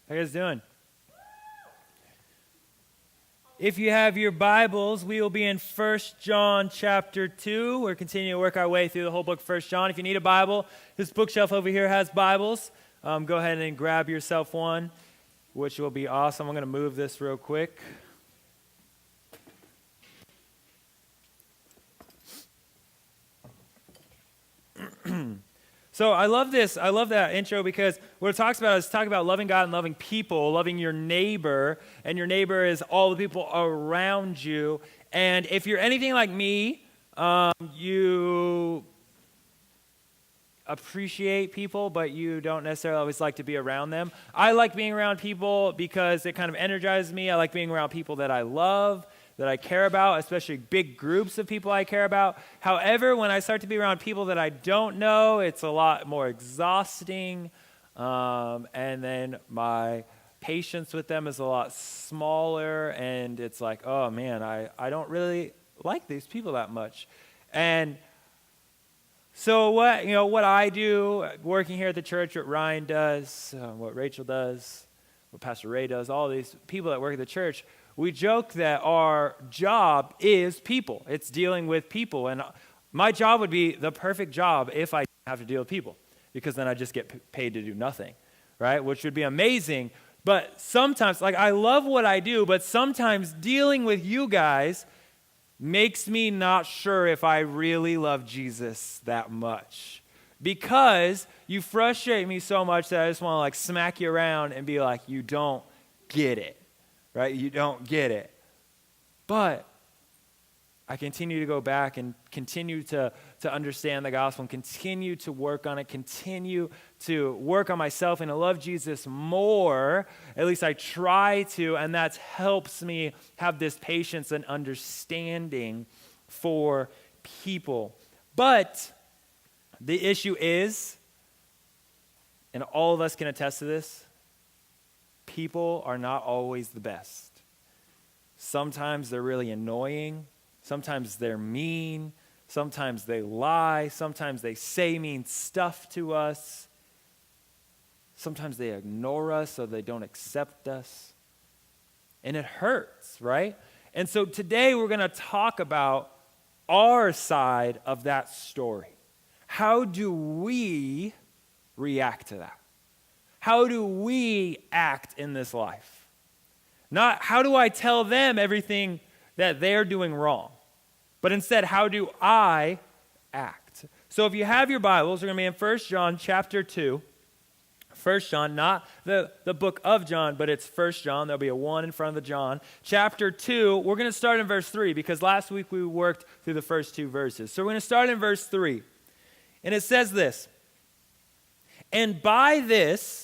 How you guys doing? If you have your Bibles, we will be in 1 John chapter 2. We're continuing to work our way through the whole book of 1 John. If you need a Bible, this bookshelf over here has Bibles. Go ahead and grab yourself one, which will be awesome. I'm going to move this real quick. So I love this. I love that intro because what it talks about is talking about loving God and loving people, loving your neighbor, and your neighbor is all the people around you. And if you're anything like me, you appreciate people, but you don't necessarily always like to be around them. I like being around people because it kind of energizes me. I like being around people that I love, that I care about, especially big groups of people I care about. However, when I start to be around people that I don't know, it's a lot more exhausting, and then my patience with them is a lot smaller, and it's like, oh man, I don't really like these people that much. And so what I do, working here at the church, what Ryan does, what Rachel does, what Pastor Ray does, all these people that work at the church, we joke that our job is people. It's dealing with people. And my job would be the perfect job if I didn't have to deal with people, because then I just get paid to do nothing, right? Which would be amazing. But sometimes, I love what I do, but sometimes dealing with you guys makes me not sure if I really love Jesus that much, because you frustrate me so much that I just want to smack you around and be like, you don't get it. Right? You don't get it. But I continue to go back and continue to understand the gospel and continue to work on it, continue to work on myself and to love Jesus more. At least I try to, and that helps me have this patience and understanding for people. But the issue is, and all of us can attest to this, people are not always the best. Sometimes they're really annoying. Sometimes they're mean. Sometimes they lie. Sometimes they say mean stuff to us. Sometimes they ignore us so they don't accept us. And it hurts, right? And so today we're going to talk about our side of that story. How do we react to that? How do we act in this life? Not how do I tell them everything that they're doing wrong, but instead, how do I act? So if you have your Bibles, we're going to be in 1 John chapter 2. 1 John, not the book of John, but it's 1 John. There'll be a 1 in front of the John. Chapter 2, we're going to start in verse 3 because last week we worked through the first two verses. So we're going to start in verse 3. And it says this, "And by this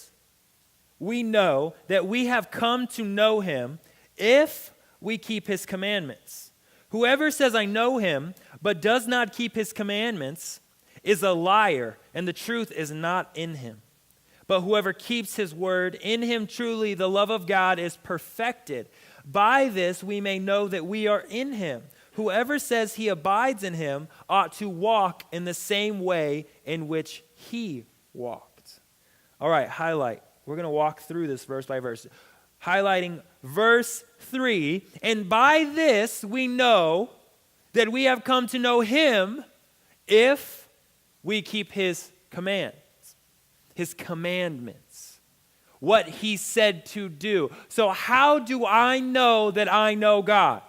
we know that we have come to know him if we keep his commandments. Whoever says, 'I know him,' but does not keep his commandments is a liar, and the truth is not in him. But whoever keeps his word, in him truly the love of God is perfected. By this we may know that we are in him. Whoever says he abides in him ought to walk in the same way in which he walked." All right, highlight. We're going to walk through this verse by verse. Highlighting verse 3, "And by this we know that we have come to know him if we keep his commands." His commandments. What he said to do. So how do I know that I know God?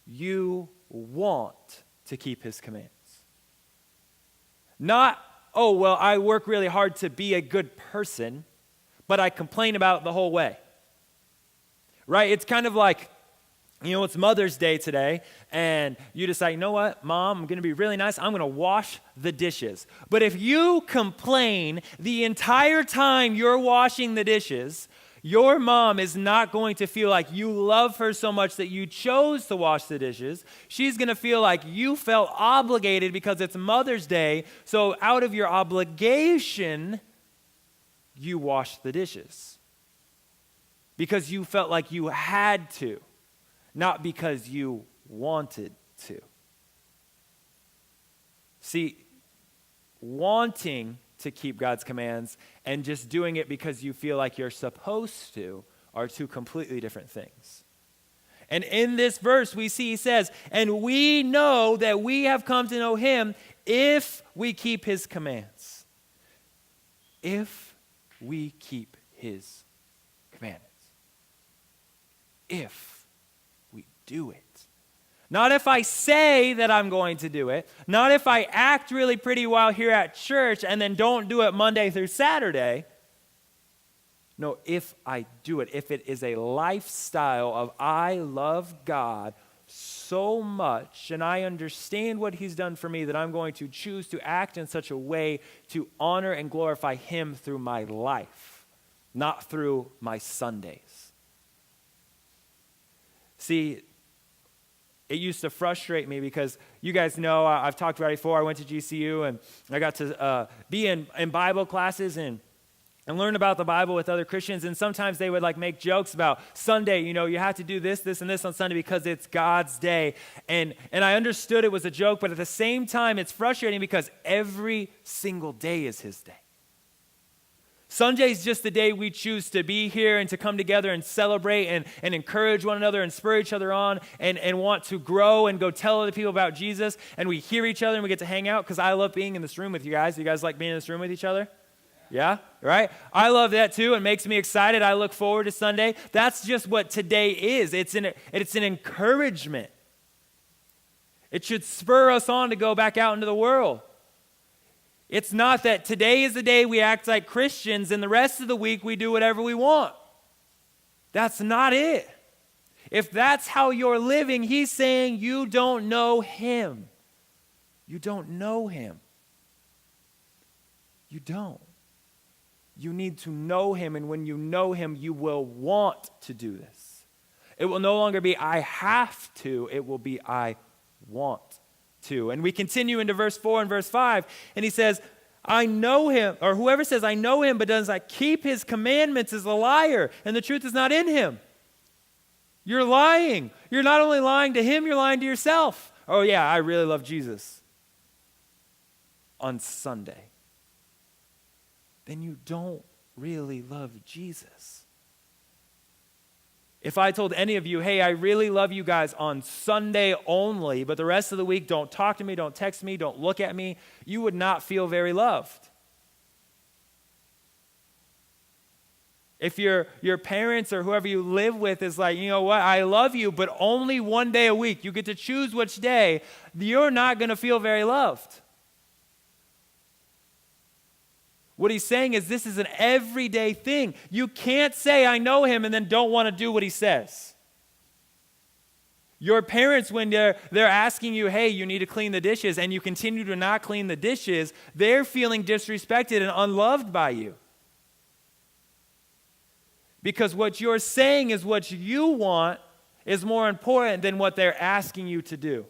You want to keep his commands. Not, oh, well, I work really hard to be a good person, but I complain about it the whole way. Right? It's kind of like, it's Mother's Day today, and you decide, you know what, Mom, I'm going to be really nice. I'm going to wash the dishes. But if you complain the entire time you're washing the dishes, your mom is not going to feel like you love her so much that you chose to wash the dishes. She's going to feel like you felt obligated because it's Mother's Day, so out of your obligation, you washed the dishes. Because you felt like you had to, not because you wanted to. See, wanting to keep God's commands and just doing it because you feel like you're supposed to are two completely different things. And in this verse, we see he says, and we know that we have come to know him if we keep his commands. If we keep his commandments. If we do it. Not if I say that I'm going to do it. Not if I act really pretty while here at church and then don't do it Monday through Saturday. No, if I do it. If it is a lifestyle of I love God so much and I understand what he's done for me that I'm going to choose to act in such a way to honor and glorify him through my life, not through my Sundays. See, it used to frustrate me because you guys know, I've talked about it before, I went to GCU and I got to be in Bible classes and learn about the Bible with other Christians, and sometimes they would like make jokes about Sunday, you have to do this, this, and this on Sunday because it's God's day. And I understood it was a joke, but at the same time, it's frustrating because every single day is his day. Sunday is just the day we choose to be here and to come together and celebrate and encourage one another and spur each other on and want to grow and go tell other people about Jesus. And we hear each other and we get to hang out because I love being in this room with you guys. You guys like being in this room with each other? Yeah, right? I love that too. It makes me excited. I look forward to Sunday. That's just what today is. It's an encouragement. It should spur us on to go back out into the world. It's not that today is the day we act like Christians and the rest of the week we do whatever we want. That's not it. If that's how you're living, he's saying you don't know him. You don't know him. You don't. You need to know him, and when you know him, you will want to do this. It will no longer be I have to, it will be I want to. And we continue into verse 4 and verse 5, and he says, I know him, or whoever says I know him but does not keep his commandments is a liar, and the truth is not in him. You're lying. You're not only lying to him, you're lying to yourself. Oh yeah, I really love Jesus. On Sunday. Then you don't really love Jesus. If I told any of you, hey, I really love you guys on Sunday only, but the rest of the week don't talk to me, don't text me, don't look at me, you would not feel very loved. If your parents or whoever you live with is like, you know what, I love you, but only one day a week, you get to choose which day, you're not going to feel very loved. What he's saying is this is an everyday thing. You can't say, I know him, and then don't want to do what he says. Your parents, when they're asking you, hey, you need to clean the dishes, and you continue to not clean the dishes, they're feeling disrespected and unloved by you. Because what you're saying is what you want is more important than what they're asking you to do.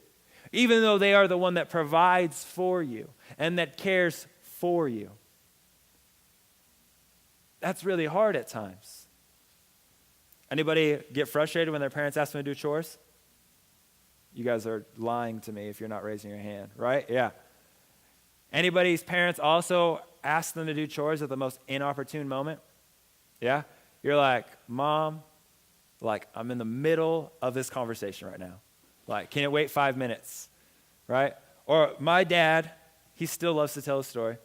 Even though they are the one that provides for you and that cares for you. That's really hard at times. Anybody get frustrated when their parents ask them to do chores? You guys are lying to me if you're not raising your hand, right? Yeah. Anybody's parents also ask them to do chores at the most inopportune moment? Yeah? You're like, Mom, like I'm in the middle of this conversation right now. Like, can it wait 5 minutes? Right? Or my dad, he still loves to tell a story.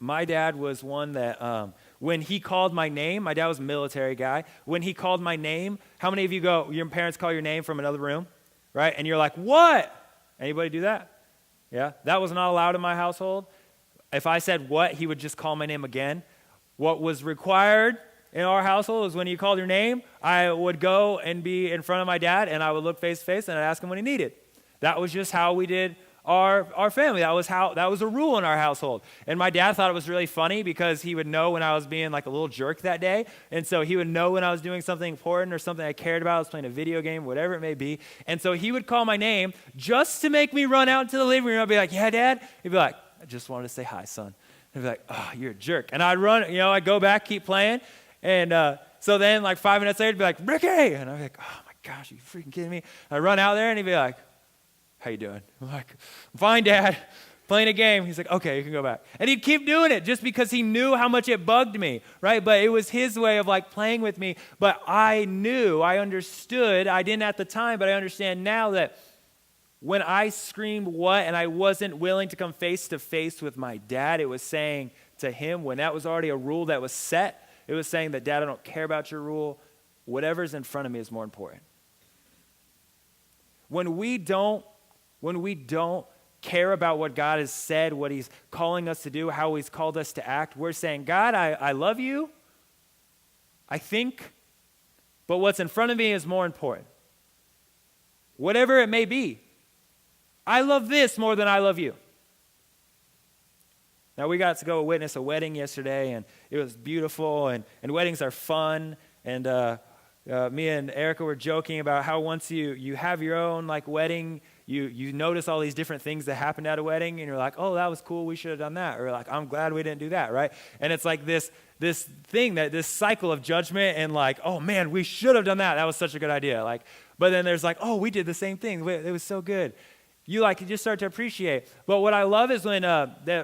My dad was one that when he called my name, my dad was a military guy. When he called my name, how many of you go, your parents call your name from another room, right? And you're like, what? Anybody do that? Yeah, that was not allowed in my household. If I said what, he would just call my name again. What was required in our household is when he called your name, I would go and be in front of my dad, and I would look face to face, and I'd ask him what he needed. That was just how we did our family. That was a rule in our household. And my dad thought it was really funny because he would know when I was being like a little jerk that day. And so he would know when I was doing something important or something I cared about. I was playing a video game, whatever it may be. And so he would call my name just to make me run out into the living room. I'd be like, yeah, Dad? He'd be like, I just wanted to say hi, son. I'd be like, oh, you're a jerk. And I'd run, I'd go back, keep playing. And so then like 5 minutes later, he'd be like, Ricky! And I'd be like, oh my gosh, are you freaking kidding me? I'd run out there and he'd be like, how you doing? I'm like, I'm fine, Dad. playing a game. He's like, okay, you can go back. And he'd keep doing it just because he knew how much it bugged me, right? But it was his way of like playing with me. But I knew, I understood, I didn't at the time, but I understand now that when I screamed what and I wasn't willing to come face to face with my dad, it was saying to him, when that was already a rule that was set, it was saying that, Dad, I don't care about your rule. Whatever's in front of me is more important. When we don't care about what God has said, what he's calling us to do, how he's called us to act, we're saying, God, I love you, I think, but what's in front of me is more important. Whatever it may be. I love this more than I love you. Now, we got to go witness a wedding yesterday, and it was beautiful, and weddings are fun, and me and Erica were joking about how once you have your own like wedding, you notice all these different things that happened at a wedding, and you're like, oh, that was cool, we should have done that, or like, I'm glad we didn't do that, right? And it's like this thing, this cycle of judgment, and like, oh man, we should have done that, that was such a good idea, like, but then there's like, oh, we did the same thing, it was so good. You just start to appreciate. But what I love is when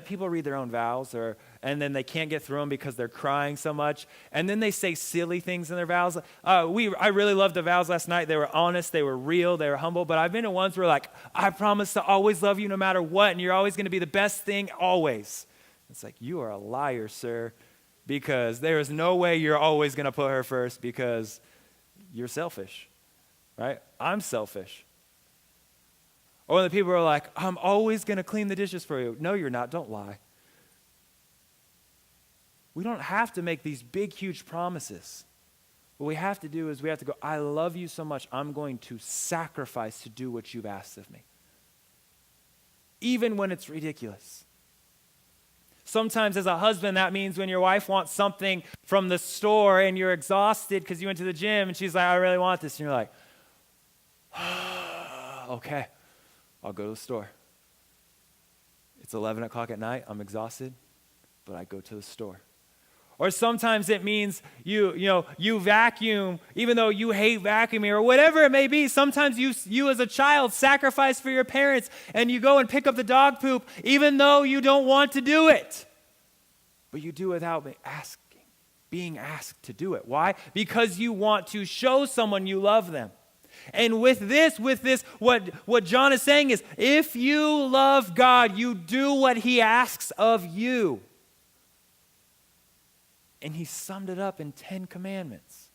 people read their own vows, and then they can't get through them because they're crying so much, and then they say silly things in their vows. I really loved the vows last night. They were honest, they were real, they were humble. But I've been to ones where like, I promise to always love you no matter what, and you're always going to be the best thing always. It's like, you are a liar, sir, because there is no way you're always going to put her first because you're selfish, right? I'm selfish. Or when the people are like, I'm always going to clean the dishes for you. No, you're not. Don't lie. We don't have to make these big, huge promises. What we have to do is we have to go, I love you so much, I'm going to sacrifice to do what you've asked of me. Even when it's ridiculous. Sometimes as a husband, that means when your wife wants something from the store and you're exhausted because you went to the gym and she's like, I really want this. And you're like, okay. I'll go to the store. It's 11 o'clock at night. I'm exhausted, but I go to the store. Or sometimes it means you vacuum, even though you hate vacuuming or whatever it may be. Sometimes you as a child sacrifice for your parents and you go and pick up the dog poop, even though you don't want to do it. But you do without being asked to do it. Why? Because you want to show someone you love them. And with this, what John is saying is, if you love God, you do what he asks of you. And he summed it up in 10 commandments.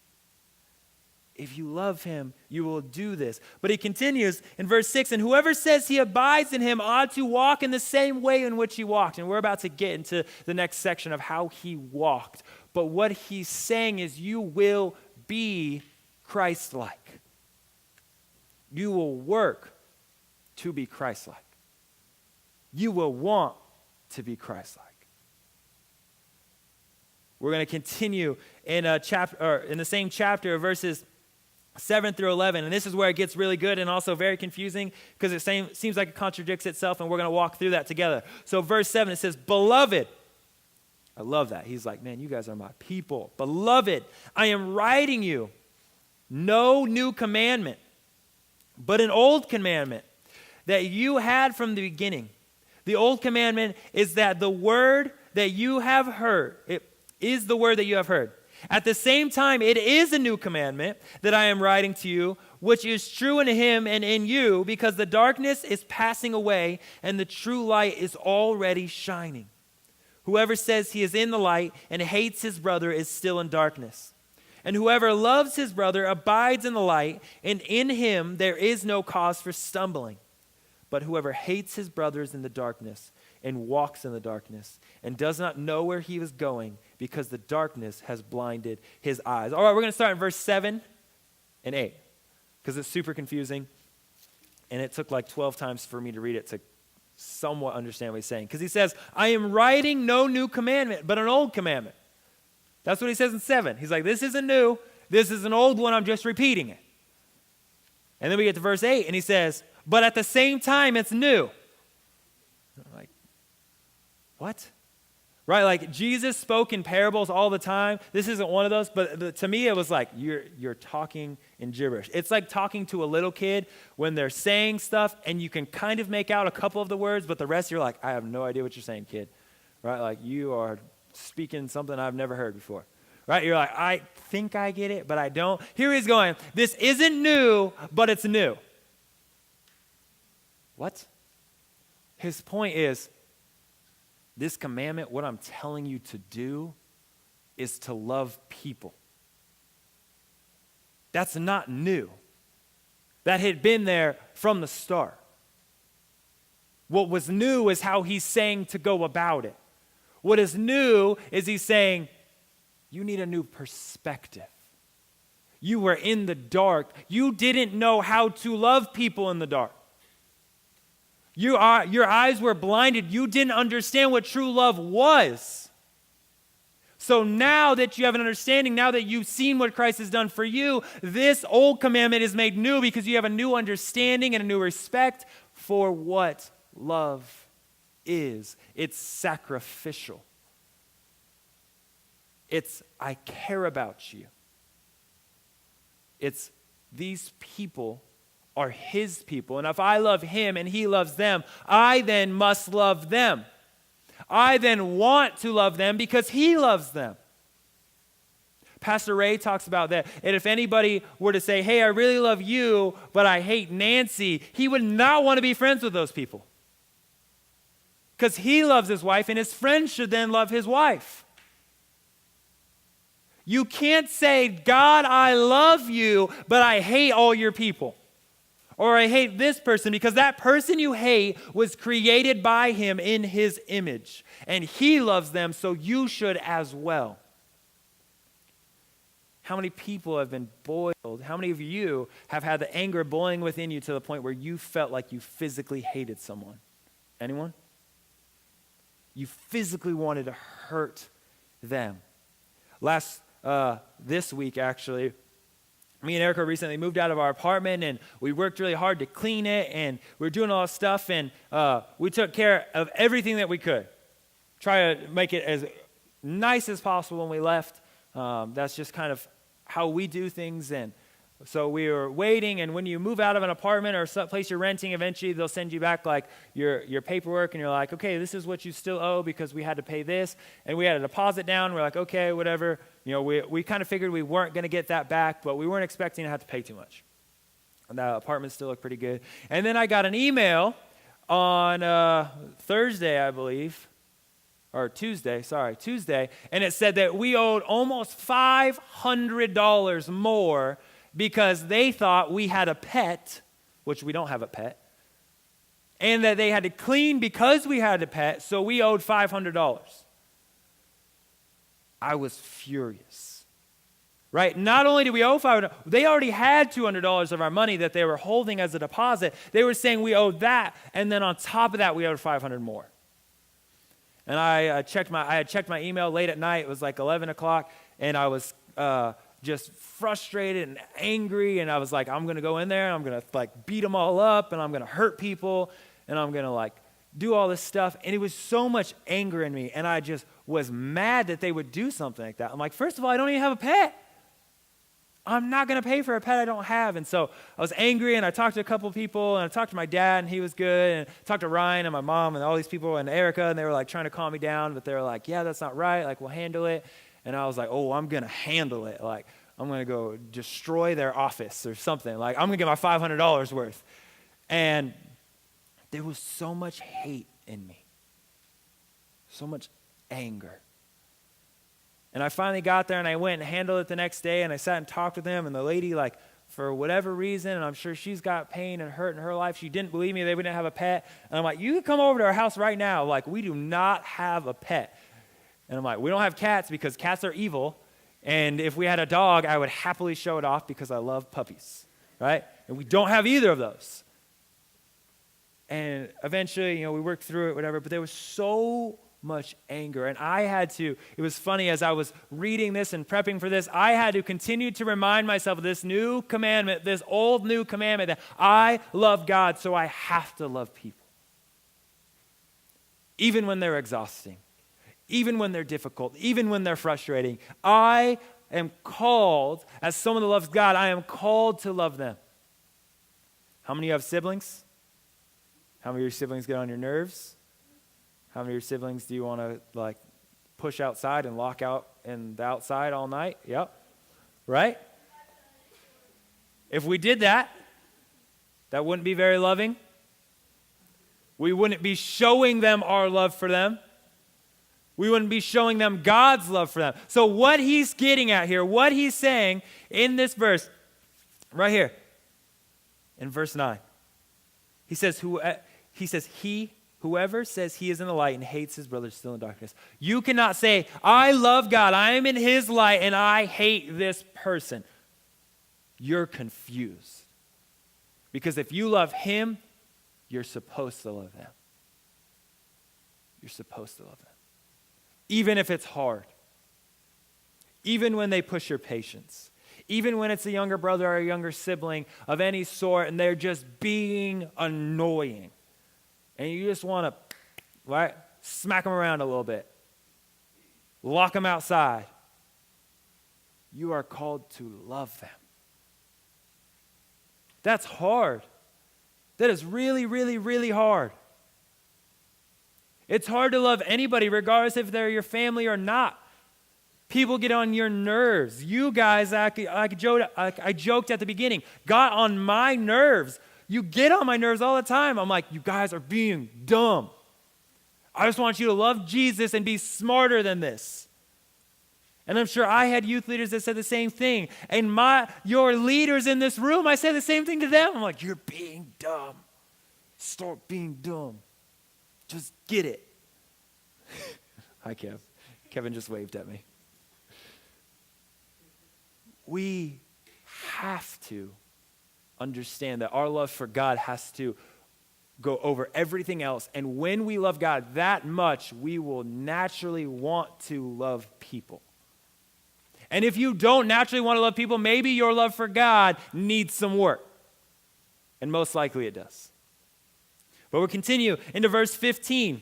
If you love him, you will do this. But he continues in verse 6, and whoever says he abides in him ought to walk in the same way in which he walked. And we're about to get into the next section of how he walked. But what he's saying is you will be Christ-like. You will work to be Christ-like. You will want to be Christ-like. We're going to continue in the same chapter, verses 7 through 11. And this is where it gets really good and also very confusing because it seems like it contradicts itself, and we're going to walk through that together. So verse 7, it says, Beloved. I love that. He's like, man, you guys are my people. Beloved, I am writing you no new commandment, but an old commandment that you had from the beginning. The old commandment is that the word that you have heard, it is the word that you have heard. At the same time, it is a new commandment that I am writing to you, which is true in him and in you, because the darkness is passing away and the true light is already shining. Whoever says he is in the light and hates his brother is still in darkness. And whoever loves his brother abides in the light, and in him there is no cause for stumbling. But whoever hates his brother is in the darkness and walks in the darkness and does not know where he is going because the darkness has blinded his eyes. All right, we're going to start in verse 7 and 8 because it's super confusing, and it took like 12 times for me to read it to somewhat understand what he's saying. Because he says, I am writing no new commandment, but an old commandment. That's what he says in 7. He's like, this isn't new. This is an old one. I'm just repeating it. And then we get to verse 8, and he says, but at the same time, it's new. I'm like, what? right? Like Jesus spoke in parables all the time. This isn't one of those, but to me it was like you're talking in gibberish. It's like talking to a little kid when they're saying stuff and you can kind of make out a couple of the words, but the rest you're like, I have no idea what you're saying, kid, right? Like you are speaking something I've never heard before, right? You're like, I think I get it, but I don't. Here he's going, this isn't new, but it's new. What? His point is, this commandment, what I'm telling you to do, is to love people. That's not new. That had been there from the start. What was new is how he's saying to go about it. What is new is he's saying, you need a new perspective. You were in the dark. You didn't know how to love people in the dark. Your eyes were blinded. You didn't understand what true love was. So now that you have an understanding, now that you've seen what Christ has done for you, this old commandment is made new because you have a new understanding and a new respect for what love is. It's sacrificial. It's, I care about you. It's, these people are his people. And if I love him and he loves them, I then must love them. I then want to love them because he loves them. Pastor Ray talks about that. And if anybody were to say, hey, I really love you, but I hate Nancy, he would not want to be friends with those people. Because he loves his wife and his friends should then love his wife. You can't say, God, I love you, but I hate all your people. Or I hate this person, because that person you hate was created by him in his image. And he loves them, so you should as well. How many people have been boiled? How many of you have had the anger boiling within you to the point where you felt like you physically hated someone? Anyone? You physically wanted to hurt them. This week, actually, me and Erica recently moved out of our apartment, and we worked really hard to clean it, and we were doing all this stuff, and we took care of everything that we could. Try to make it as nice as possible when we left. That's just kind of how we do things, and so we were waiting, and when you move out of an apartment or some place you're renting, eventually they'll send you back like your paperwork, and you're like, okay, this is what you still owe because we had to pay this, and we had a deposit down. We're like, okay, whatever. You know, we kind of figured we weren't going to get that back, but we weren't expecting to have to pay too much. And the apartment still looked pretty good. And then I got an email on Thursday, I believe, or Tuesday, and it said that we owed almost $500 more because they thought we had a pet, which we don't have a pet, and that they had to clean because we had a pet, so we owed $500. I was furious, right? Not only did we owe $500, they already had $200 of our money that they were holding as a deposit. They were saying we owed that, and then on top of that, we owed $500 more. And I had checked my email late at night. It was like 11 o'clock, and I was just frustrated and angry, and I was like, I'm going to go in there, and I'm going to like beat them all up, and I'm going to hurt people, and I'm going to like do all this stuff. And it was so much anger in me, and I just was mad that they would do something like that. I'm like, first of all, I don't even have a pet. I'm not going to pay for a pet I don't have. And so I was angry, and I talked to a couple people, and I talked to my dad, and he was good, and I talked to Ryan and my mom and all these people and Erica, and they were like trying to calm me down, but they were like, yeah, that's not right. Like, we'll handle it. And I was like, oh, I'm going to handle it. Like, I'm going to go destroy their office or something. Like, I'm going to get my $500 worth. And there was so much hate in me, so much anger. And I finally got there, and I went and handled it the next day, and I sat and talked with them, and the lady, like, for whatever reason, and I'm sure she's got pain and hurt in her life, she didn't believe me they wouldn't have a pet. And I'm like, you can come over to our house right now. Like, we do not have a pet. And I'm like, we don't have cats because cats are evil, and if we had a dog, I would happily show it off because I love puppies, right? And we don't have either of those. And eventually, we worked through it, whatever, but there was so much anger. And it was funny, as I was reading this and prepping for this, I had to continue to remind myself of this new commandment, this old new commandment, that I love God, so I have to love people. Even when they're exhausting. even when they're difficult, even when they're frustrating. I am called, as someone that loves God, I am called to love them. How many of you have siblings? How many of your siblings get on your nerves? How many of your siblings do you want to push outside and lock out in the outside all night? Yep. Right? If we did that, that wouldn't be very loving. We wouldn't be showing them our love for them. We wouldn't be showing them God's love for them. So what he's getting at here, what he's saying in this verse, right here, in verse 9, he says, whoever says he is in the light and hates his brother is still in darkness. You cannot say, I love God, I am in his light, and I hate this person. You're confused. Because if you love him, you're supposed to love them. You're supposed to love them. Even if it's hard. Even when they push your patience. Even when it's a younger brother or a younger sibling of any sort and they're just being annoying. And you just want to, smack them around a little bit. Lock them outside. You are called to love them. That's hard. That is really, really, really hard. It's hard to love anybody, regardless if they're your family or not. People get on your nerves. You guys, I joked at the beginning, got on my nerves. You get on my nerves all the time. I'm like, you guys are being dumb. I just want you to love Jesus and be smarter than this. And I'm sure I had youth leaders that said the same thing. And your leaders in this room, I say the same thing to them. I'm like, you're being dumb. Stop being dumb. Just get it. Hi, Kev. Kevin just waved at me. We have to understand that our love for God has to go over everything else. And when we love God that much, we will naturally want to love people. And if you don't naturally want to love people, maybe your love for God needs some work. And most likely it does. But we'll continue into verse 15.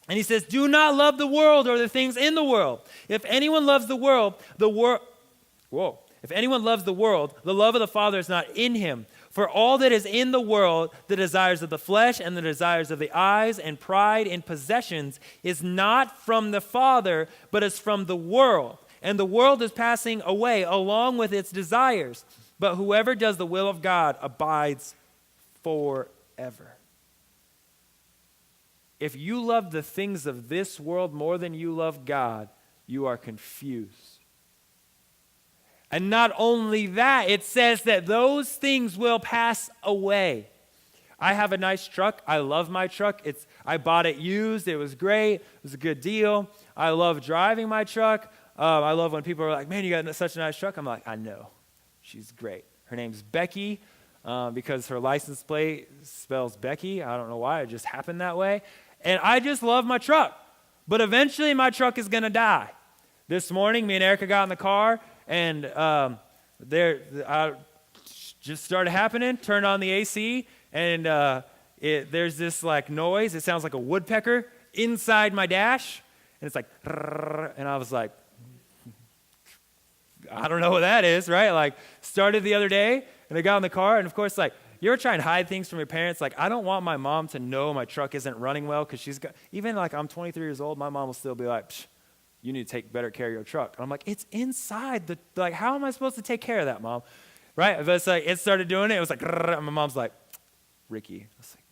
And he says, do not love the world or the things in the world. If anyone loves the world, if anyone loves the world, the love of the Father is not in him. For all that is in the world, the desires of the flesh and the desires of the eyes and pride in possessions, is not from the Father, but is from the world. And the world is passing away along with its desires. But whoever does the will of God abides forever. If you love the things of this world more than you love God, you are confused. And not only that, it says that those things will pass away. I have a nice truck. I love my truck. I bought it used. It was great. It was a good deal. I love driving my truck. I love when people are like, man, you got such a nice truck. I'm like, I know. She's great. Her name's Becky because her license plate spells Becky. I don't know why. It just happened that way. And I just love my truck. But eventually my truck is going to die. This morning, me and Erica got in the car, and just started happening, turned on the AC, and there's this noise. It sounds like a woodpecker inside my dash. And it's like, and I was like, I don't know what that is, right? Started the other day, and I got in the car, and of course, you ever try and hide things from your parents? I don't want my mom to know my truck isn't running well, because I'm 23 years old, my mom will still be like, psh, you need to take better care of your truck. And I'm like, it's inside how am I supposed to take care of that, Mom? Right? But it's it started doing it. It was like, and my mom's like, Ricky. I was like,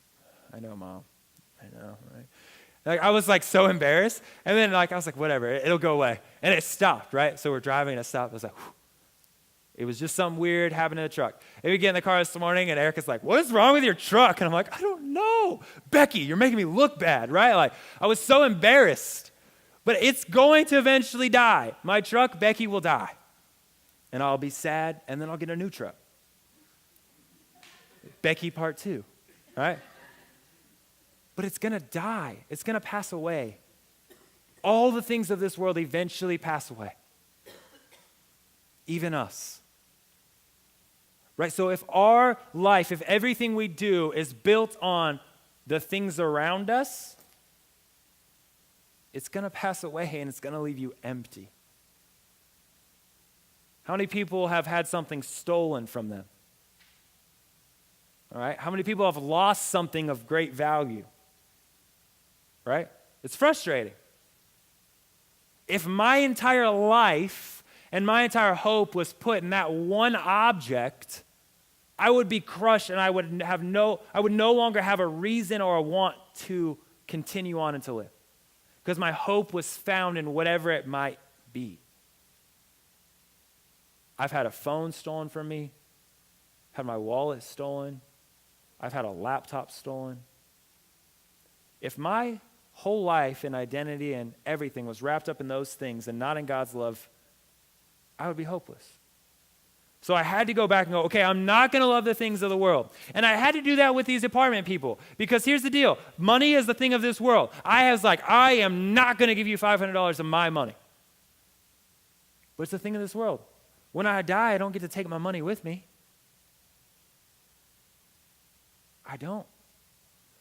I know, Mom. I know, right? I was so embarrassed. And then I was like, whatever, it'll go away. And it stopped, right? So we're driving and it stopped. I was like, whew. It was just something weird happening in the truck. And we get in the car this morning and Erica's like, what is wrong with your truck? And I'm like, I don't know. Becky, you're making me look bad, right? I was so embarrassed. But it's going to eventually die. My truck, Becky, will die. And I'll be sad, and then I'll get a new truck. Becky part 2, right? But it's going to die. It's going to pass away. All the things of this world eventually pass away. Even us. Right? So if our life, if everything we do is built on the things around us, it's going to pass away and it's going to leave you empty. How many people have had something stolen from them? All right? How many people have lost something of great value? Right? It's frustrating. If my entire life and my entire hope was put in that one object, I would be crushed and I would no longer have a reason or a want to continue on and to live. Because my hope was found in whatever it might be. I've had a phone stolen from me, had my wallet stolen, I've had a laptop stolen. If my whole life and identity and everything was wrapped up in those things and not in God's love, I would be hopeless. So I had to go back and go, okay, I'm not going to love the things of the world. And I had to do that with these apartment people because here's the deal. Money is the thing of this world. I am not going to give you $500 of my money. But it's the thing of this world. When I die, I don't get to take my money with me. I don't.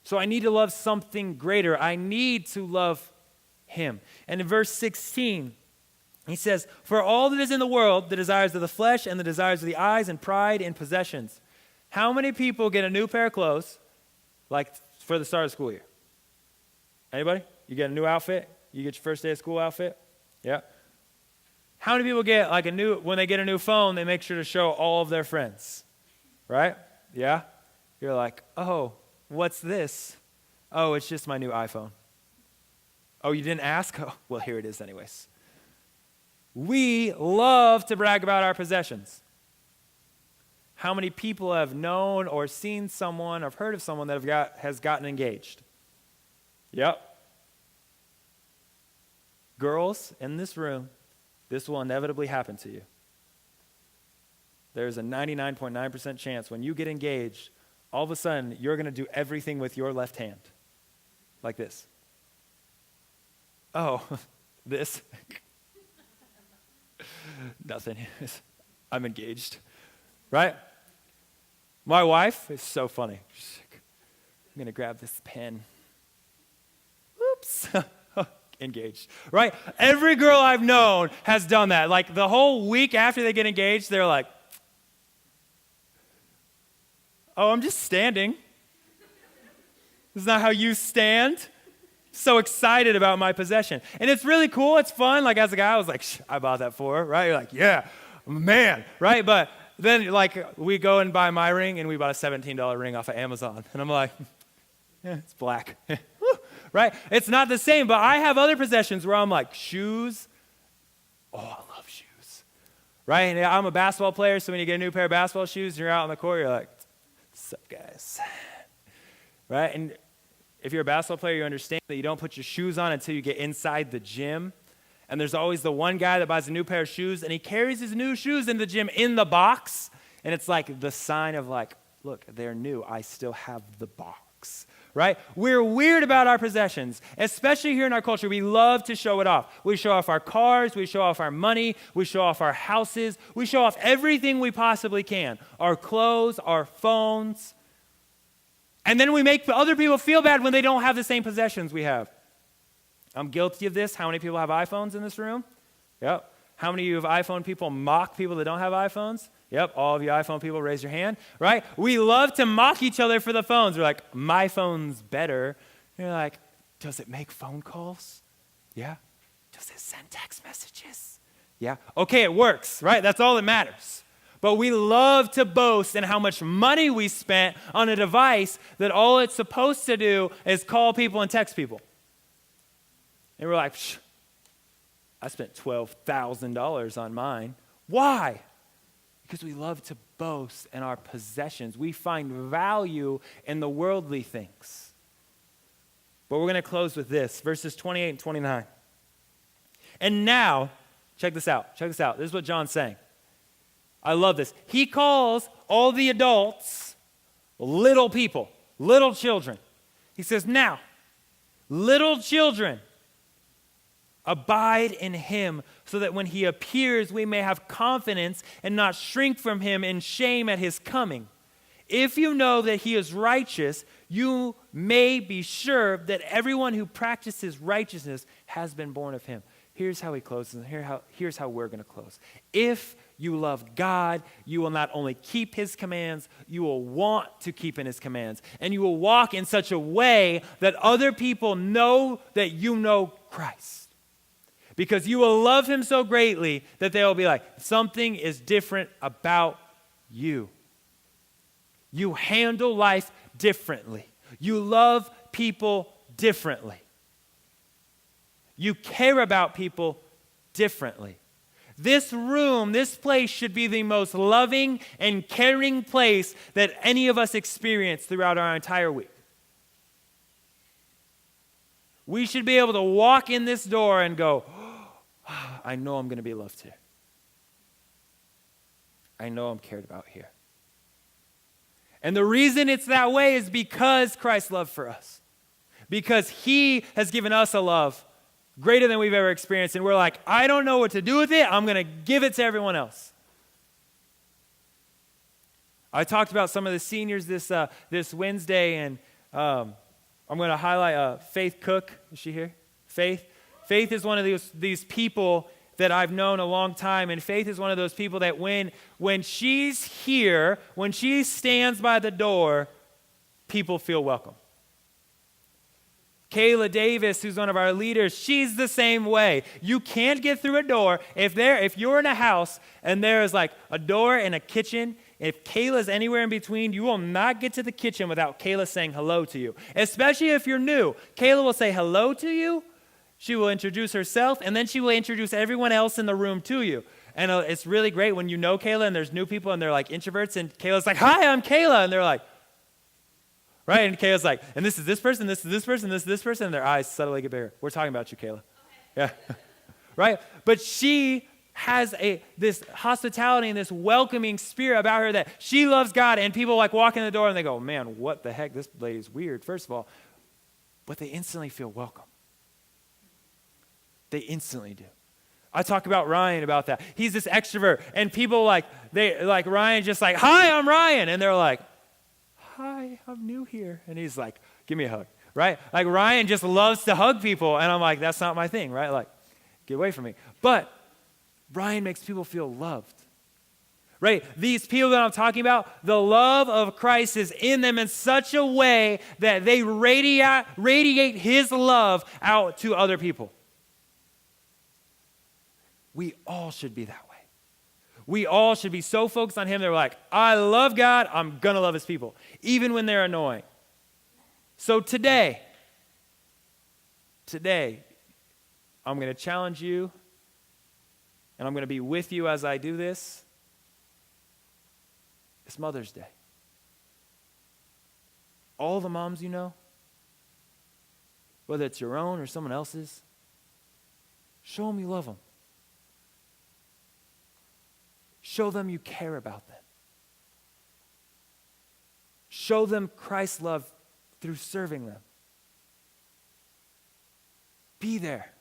So I need to love something greater. I need to love him. And in verse 16, he says, for all that is in the world, the desires of the flesh and the desires of the eyes and pride in possessions. How many people get a new pair of clothes, like for the start of the school year? Anybody? You get a new outfit? You get your first day of school outfit? Yeah. How many people get when they get a new phone, they make sure to show all of their friends? Right? Yeah? You're like, oh, what's this? Oh, it's just my new iPhone. Oh, you didn't ask? Oh, well, here it is anyways. We love to brag about our possessions. How many people have known or seen someone or heard of someone that has gotten engaged? Yep. Girls in this room, this will inevitably happen to you. There's a 99.9% chance when you get engaged, all of a sudden, you're going to do everything with your left hand. Like this. Oh, this. Nothing. I'm engaged. Right? My wife is so funny. She's like, I'm going to grab this pen. Oops. Engaged. Right? Every girl I've known has done that. Like the whole week after they get engaged, they're like, oh, I'm just standing. This is not how you stand. So excited about my possession. And it's really cool. It's fun. Like as a guy, I was like, I bought that for her, right? You're like, yeah, man, right? But then we go and buy my ring and we bought a $17 ring off of Amazon. And I'm like, yeah, it's black. Right? It's not the same, but I have other possessions where I'm like, shoes. Oh, I love shoes. Right? And I'm a basketball player, so when you get a new pair of basketball shoes and you're out on the court, you're like, what's up, guys? Right? And if you're a basketball player, you understand that you don't put your shoes on until you get inside the gym. And there's always the one guy that buys a new pair of shoes, and he carries his new shoes in the gym in the box. And it's like the sign of like, look, they're new. I still have the box. Right? We're weird about our possessions, especially here in our culture. We love to show it off. We show off our cars. We show off our money. We show off our houses. We show off everything we possibly can. Our clothes, our phones. And then we make other people feel bad when they don't have the same possessions we have. I'm guilty of this. How many people have iPhones in this room? Yep. How many of you have iPhone people mock people that don't have iPhones? Yep, all of you iPhone people, raise your hand, right? We love to mock each other for the phones. We're like, my phone's better. And you're like, does it make phone calls? Yeah. Does it send text messages? Yeah. Okay, it works, right? That's all that matters. But we love to boast in how much money we spent on a device that all it's supposed to do is call people and text people. And we're like, I spent $12,000 on mine. Why? Because we love to boast in our possessions. We find value in the worldly things. But we're going to close with this, verses 28 and 29. And now, check this out. This is what John's saying. I love this. He calls all the adults little people, little children. He says, now, little children, abide in him so that when he appears, we may have confidence and not shrink from him in shame at his coming. If you know that he is righteous, you may be sure that everyone who practices righteousness has been born of him. Here's how he closes, and here's how we're going to close. If you love God, you will not only keep his commands, you will want to keep in his commands. And you will walk in such a way that other people know that you know Christ. Because you will love him so greatly that they will be like, something is different about you. You handle life differently. You love people differently. You care about people differently. This room, this place should be the most loving and caring place that any of us experience throughout our entire week. We should be able to walk in this door and go, oh, I know I'm going to be loved here. I know I'm cared about here. And the reason it's that way is because Christ's love for us. Because he has given us a love greater than we've ever experienced. And we're like, I don't know what to do with it. I'm going to give it to everyone else. I talked about some of the seniors this Wednesday, and I'm going to highlight Faith Cook. Is she here? Faith is one of these people that I've known a long time, and Faith is one of those people that when she's here, when she stands by the door, people feel welcome. Kayla Davis, who's one of our leaders, she's the same way. You can't get through a door. If you're in a house and there is like a door and a kitchen, if Kayla's anywhere in between, you will not get to the kitchen without Kayla saying hello to you. Especially if you're new. Kayla will say hello to you. She will introduce herself, and then she will introduce everyone else in the room to you. And it's really great when you know Kayla and there's new people and they're like introverts, and Kayla's like, hi, I'm Kayla. And they're like, right? And Kayla's like, and this is this person, this is this person, this is this person, and their eyes suddenly get bigger. We're talking about you, Kayla. Okay. Yeah. Right? But she has this hospitality and this welcoming spirit about her that she loves God, and people like walk in the door and they go, man, what the heck? This lady's weird, first of all. But they instantly feel welcome. They instantly do. I talk about Ryan about that. He's this extrovert, and people Ryan just like, hi, I'm Ryan. And they're like, hi, I'm new here. And he's like, give me a hug, right? Like Ryan just loves to hug people. And I'm like, that's not my thing, right? Like, get away from me. But Ryan makes people feel loved, right? These people that I'm talking about, the love of Christ is in them in such a way that they radiate his love out to other people. We all should be that way. We all should be so focused on him that we're like, I love God, I'm going to love his people, even when they're annoying. So today, I'm going to challenge you, and I'm going to be with you as I do this. It's Mother's Day. All the moms you know, whether it's your own or someone else's, show them you love them. Show them you care about them. Show them Christ's love through serving them. Be there,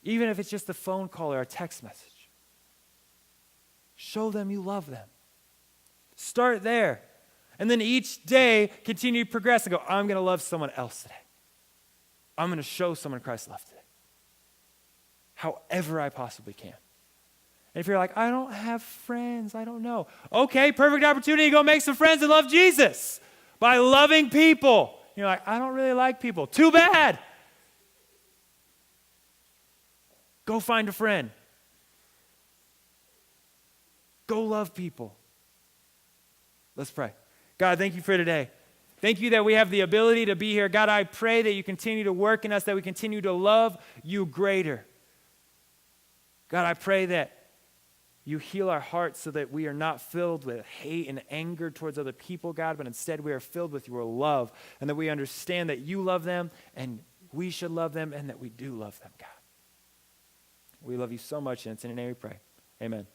even if it's just a phone call or a text message. Show them you love them. Start there. And then each day, continue to progress and go, I'm going to love someone else today. I'm going to show someone Christ's love today. However I possibly can. And if you're like, I don't have friends, I don't know. Okay, perfect opportunity to go make some friends and love Jesus by loving people. You're like, I don't really like people. Too bad. Go find a friend. Go love people. Let's pray. God, thank you for today. Thank you that we have the ability to be here. God, I pray that you continue to work in us, that we continue to love you greater. God, I pray that you heal our hearts so that we are not filled with hate and anger towards other people, God, but instead we are filled with your love, and that we understand that you love them and we should love them and that we do love them, God. We love you so much, and it's in your name we pray. Amen.